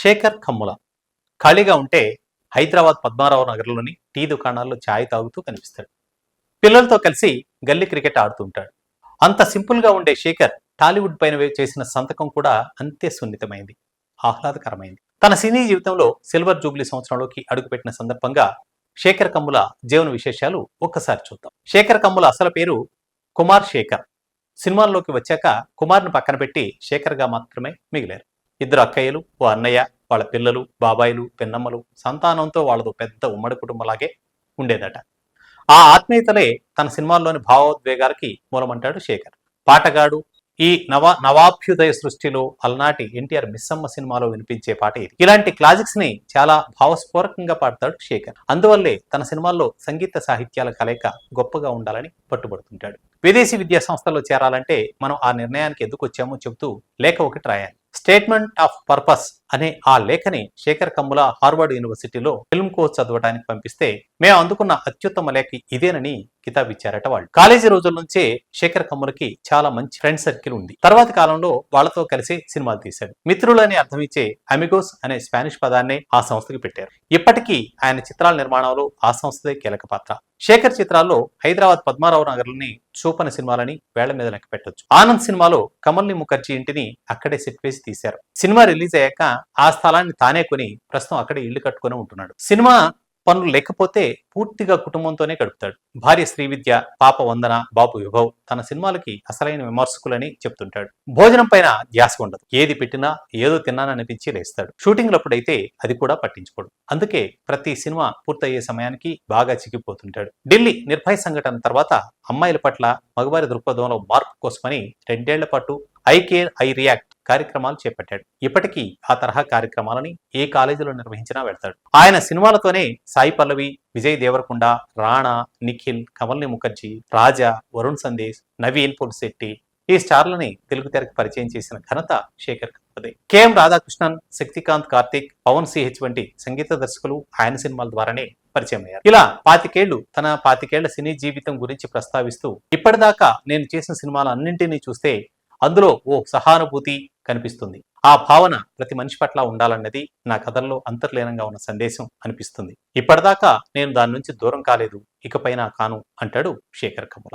శేఖర్ కమ్ముల ఖాళీగా ఉంటే హైదరాబాద్ పద్మారావు నగర్లోని టీ దుకాణాల్లో ఛాయ్ తాగుతూ కనిపిస్తాడు. పిల్లలతో కలిసి గల్లీ క్రికెట్ ఆడుతుంటాడు. అంత సింపుల్గా ఉండే శేఖర్ టాలీవుడ్ పైన చేసిన సంతకం కూడా అంతే సున్నితమైంది, ఆహ్లాదకరమైంది. తన సినీ జీవితంలో సిల్వర్ జూబ్లీ సంవత్సరంలోకి అడుగుపెట్టిన సందర్భంగా శేఖర్ కమ్ముల జీవన విశేషాలు ఒక్కసారి చూద్దాం. శేఖర్ కమ్ముల అసలు పేరు కుమార్ శేఖర్. సినిమాల్లోకి వచ్చాక కుమార్ని పక్కన పెట్టి శేఖర్గా మాత్రమే మిగిలారు. ఇద్దరు అక్కయ్యలు, ఓ అన్నయ్య, వాళ్ళ పిల్లలు, బాబాయిలు, పిన్నమ్మలు, సంతానంతో వాళ్ళతో పెద్ద ఉమ్మడి కుటుంబంలాగే ఉండేదట. ఆ ఆత్మీయతలే తన సినిమాల్లోని భావోద్వేగాలకి మూలమంటాడు శేఖర్. పాటగాడు. ఈ నవాభ్యుదయ సృష్టిలో అలనాటి ఎన్టీఆర్ మిస్సమ్మ సినిమాలో వినిపించే పాట ఇది. ఇలాంటి క్లాసిక్స్ ని చాలా భావస్ఫూరకంగా పాడతాడు శేఖర్. అందువల్లే తన సినిమాల్లో సంగీత సాహిత్యాల కలయిక గొప్పగా ఉండాలని పట్టుబడుతుంటాడు. విదేశీ విద్యా సంస్థల్లో చేరాలంటే మనం ఆ నిర్ణయానికి ఎందుకు వచ్చామో చెబుతూ లేఖ ఒకటి రాయాలి. స్టేట్మెంట్ ఆఫ్ పర్పస్ అనే ఆ లేఖని శేఖర్ కమ్ముల హార్వర్డ్ యూనివర్సిటీలో ఫిల్మ్ కోర్స్ చదవడానికి పంపిస్తే మేము అందుకున్న అత్యుత్తమ లేఖ ఇదేనని కితాబ్ ఇచ్చారట వాళ్ళు. కాలేజీ రోజుల నుంచే శేఖర్ కమ్ములకి చాలా మంచి ఫ్రెండ్ సర్కిల్ ఉంది. తర్వాతి కాలంలో వాళ్లతో కలిసి సినిమాలు తీశాడు. మిత్రులని అర్థమిచ్చే అమిగోస్ అనే స్పానిష్ పదాన్నే ఆ సంస్థకి పెట్టారు. ఇప్పటికీ ఆయన చిత్రాల నిర్మాణంలో ఆ సంస్థదే కీలక పాత్ర. శేఖర్ చిత్రాల్లో హైదరాబాద్ పద్మారావు నగర్ని చూపని సినిమాలని వేళ్ల మీద లెక్క పెట్టొచ్చు. ఆనంద్ సినిమాలో కమల్ని ముఖర్జీ ఇంటిని అక్కడే సెట్ వేసి తీశారు. సినిమా రిలీజ్ అయ్యాక ఆ స్థలాన్ని తానే కొని ప్రస్తుతం అక్కడే ఇల్లు కట్టుకుని ఉంటున్నాడు. సినిమా పనులు లేకపోతే పూర్తిగా కుటుంబంతోనే గడుపుతాడు. భార్య శ్రీవిద్య, పాప వందన, బాబు విభవ్ తన సినిమాలకి అసలైన విమర్శకులని చెప్తుంటాడు. భోజనం పైన ధ్యాస ఉండదు. ఏది పెట్టినా ఏదో తిన్నాననిపించి లేస్తాడు. షూటింగ్లప్పుడైతే అది కూడా పట్టించుకోడు. అందుకే ప్రతి సినిమా పూర్తయ్యే సమయానికి బాగా చిక్కిపోతుంటాడు. ఢిల్లీ నిర్భయ సంఘటన తర్వాత అమ్మాయిల పట్ల మగవారి దృక్పథంలో మార్పు కోసమని 2 ఏళ్ల పాటు ఐ కేర్ ఐ రియాక్ట్ కార్యక్రమాలు చేపట్టాడు. ఇప్పటికీ ఆ తరహా కార్యక్రమాలని ఏ కాలేజీలో నిర్వహించినా వెళ్తాడు. ఆయన సినిమాలతోనే సాయి పల్లవి, విజయ్ దేవరకొండ, రాణా, నిఖిల్, కమల్ని ముఖర్జీ, రాజా, వరుణ్ సందేశ్, నవీన్ పులిశెట్టి ఈ స్టార్లని తెలుగు తెరకు పరిచయం చేసిన ఘనత శేఖర్ కమ్ములదే. కెఎం రాధాకృష్ణన్, శక్తికాంత్, కార్తిక్, పవన్ సిహెచ్ వంటి సంగీత దర్శకులు ఆయన సినిమాల ద్వారానే పరిచయం అయ్యారు. ఇలా 25 ఏళ్ల సినీ జీవితం గురించి ప్రస్తావిస్తూ ఇప్పటిదాకా నేను చేసిన సినిమాలు అన్నింటినీ చూస్తే అందులో ఓ సహానుభూతి కనిపిస్తుంది. ఆ భావన ప్రతి మనిషి పట్ల ఉండాలన్నది నా కథల్లో అంతర్లీనంగా ఉన్న సందేశం అనిపిస్తుంది. ఇప్పటిదాకా నేను దాని నుంచి దూరం కాలేదు, ఇకపైన కాను అంటాడు శేఖర్ కమ్ముల.